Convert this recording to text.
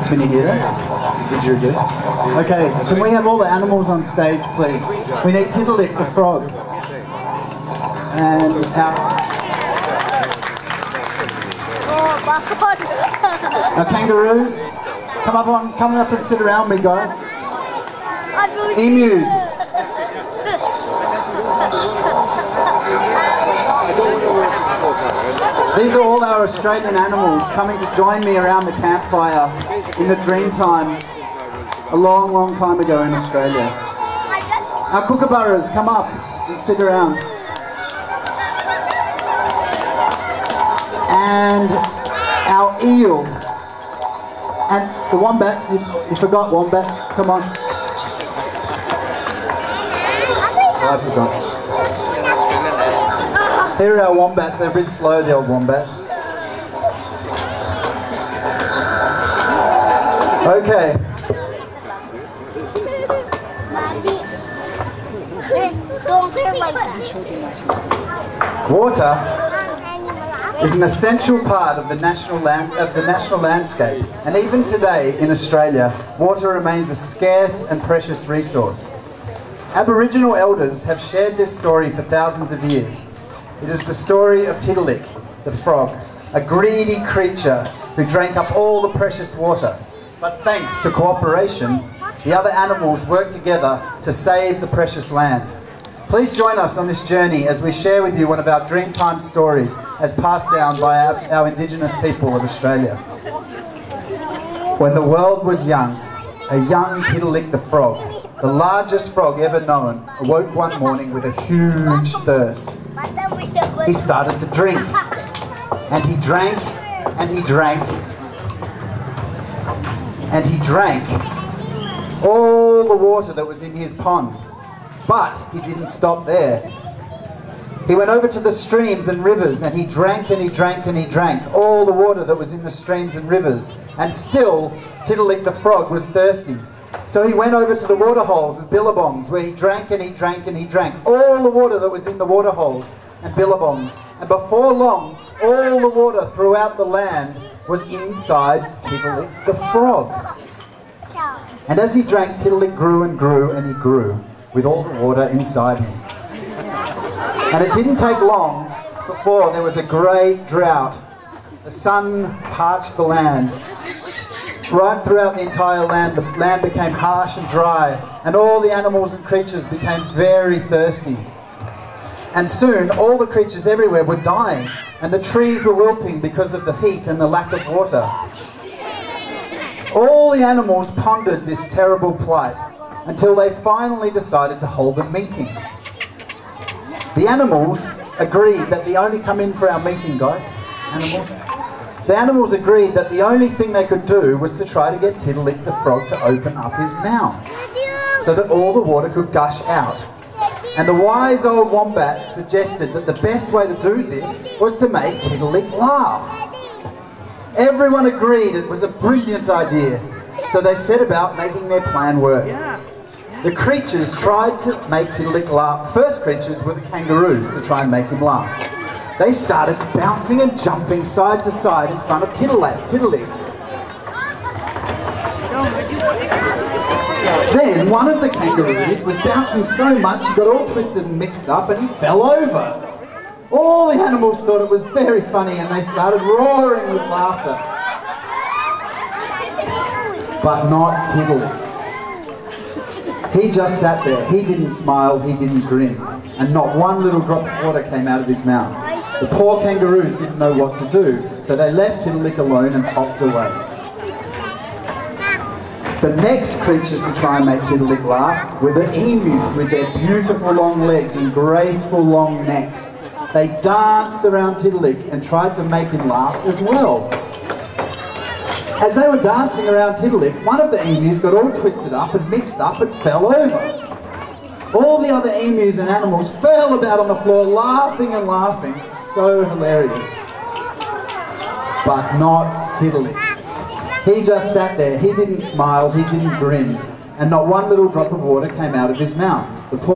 Can you hear that? Did you agree? Okay, can we have all the animals on stage, please? We need Tiddalick the frog. And our kangaroos. Come up and sit around me, guys. Emus. These are all our Australian animals coming to join me around the campfire in the Dreamtime a long, long time ago in Australia. Our kookaburras, come up and sit around. And our eel. And the wombats, you forgot wombats, come on. Oh, I forgot. Here are our wombats, they're a bit slow, the old wombats. Okay. Water is an essential part of the national landscape, and even today in Australia, water remains a scarce and precious resource. Aboriginal elders have shared this story for thousands of years. It is the story of Tiddalick, the frog, a greedy creature who drank up all the precious water. But thanks to cooperation, the other animals worked together to save the precious land. Please join us on this journey as we share with you one of our Dreamtime stories as passed down by our Indigenous people of Australia. When the world was young, a young Tiddalick the frog, the largest frog ever known, awoke one morning with a huge thirst. He started to drink, and he drank, and he drank, and he drank all the water that was in his pond. But he didn't stop there. He went over to the streams and rivers, and he drank and he drank and he drank all the water that was in the streams and rivers. And still, Tiddalick the frog was thirsty. So he went over to the waterholes and billabongs, where he drank and he drank and he drank all the water that was in the waterholes and billabongs. And before long, all the water throughout the land was inside Tiddalick the frog. And as he drank, Tiddalick grew and grew and he grew, with all the water inside him. And it didn't take long before there was a great drought. The sun parched the land. Right throughout the entire land, the land became harsh and dry, and all the animals and creatures became very thirsty. And soon, all the creatures everywhere were dying, and the trees were wilting because of the heat and the lack of water. All the animals pondered this terrible plight, until they finally decided to hold a meeting. The animals agreed that the only come in for our meeting, guys. Animals. The animals agreed that the only thing they could do was to try to get Tiddalick the frog to open up his mouth, so that all the water could gush out. And the wise old wombat suggested that the best way to do this was to make Tiddalick laugh. Everyone agreed it was a brilliant idea, so they set about making their plan work. The creatures tried to make Tiddalick laugh. The first creatures were the kangaroos, to try and make him laugh. They started bouncing and jumping side to side in front of Tiddalick. Then one of the kangaroos was bouncing so much he got all twisted and mixed up and he fell over. All the animals thought it was very funny and they started roaring with laughter. But not Tiddalick. He just sat there. He didn't smile, he didn't grin, and not one little drop of water came out of his mouth. The poor kangaroos didn't know what to do, so they left Tiddalick alone and hopped away. The next creatures to try and make Tiddalick laugh were the emus with their beautiful long legs and graceful long necks. They danced around Tiddalick and tried to make him laugh as well. As they were dancing around Tiddalick, one of the emus got all twisted up and mixed up and fell over. All the other emus and animals fell about on the floor laughing and laughing. So hilarious. But not Tiddalick. He just sat there. He didn't smile, he didn't grin, and not one little drop of water came out of his mouth. The poor